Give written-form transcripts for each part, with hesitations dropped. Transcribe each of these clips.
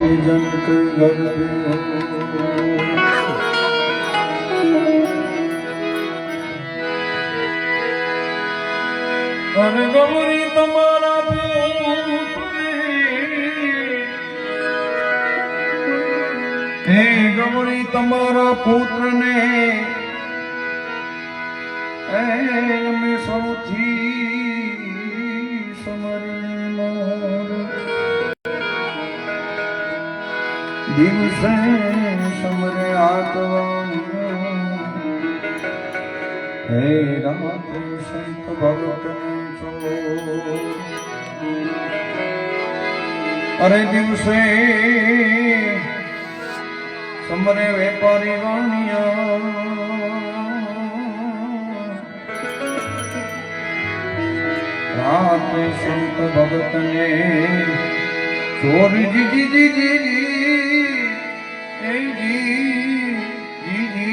जनक गर्भ अरे गौरी तुम्हारा हे गौरी तुम्हारा पुत्र ने में सौथी समरने मोर दिवसे समरे आत्मा हे रात संत भगत अरे दिवसे समरे वेपारी वाणिया रात संत भगत ने चोर जी जी जी जी जी जी जी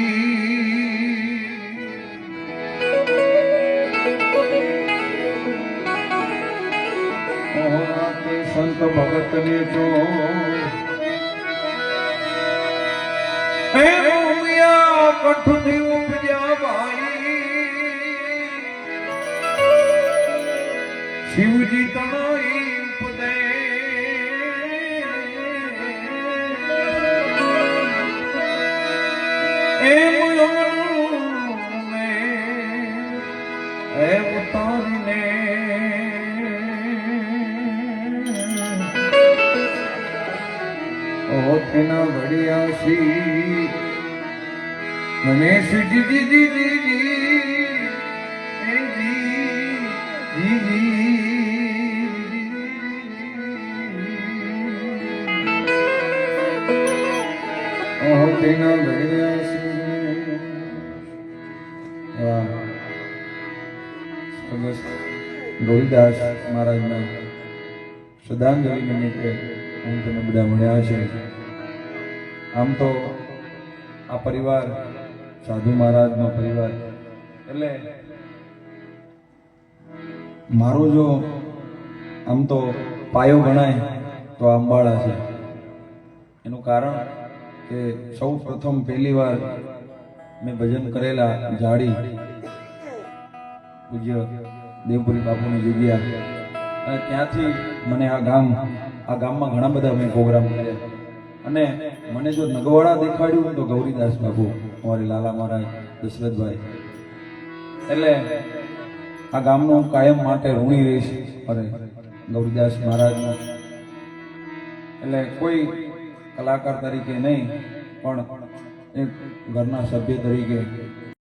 रात संत भगत ने चोर कठुनी उपजा भाई शिवजी तनाई उपदे उतारने तेना बढ़िया सी गणेश जी जी जी जी जी जी जी तेना बढ़िया सी ગોવિદાસ મહારાજના શ્રદ્ધાંજલિ નિમિત્તે હું તમે બધા મળ્યા છે. આમ તો આ પરિવાર સાધુ મહારાજનો પરિવાર એટલે મારો જો આમ તો પાયો ગણાય તો અંબાળા છે. એનું કારણ કે સૌ પ્રથમ પહેલી વાર મેં ભજન કરેલા જાડી પૂજ્ય દેવપુરી બાપુની જગ્યા અને ત્યાંથી મને આ ગામમાં ઘણા બધા મેં પ્રોગ્રામ કર્યા અને મને જો નગવાડા દેખાડ્યું તો ગૌરીદાસ બાપુ અમારી લાલા મહારાજ દશરથભાઈ એટલે આ ગામનું કાયમ માટે ઋણી રહીશ અરે ગૌરીદાસ મહારાજનો એટલે કોઈ કલાકાર તરીકે નહીં પણ એક ઘરના સભ્ય તરીકે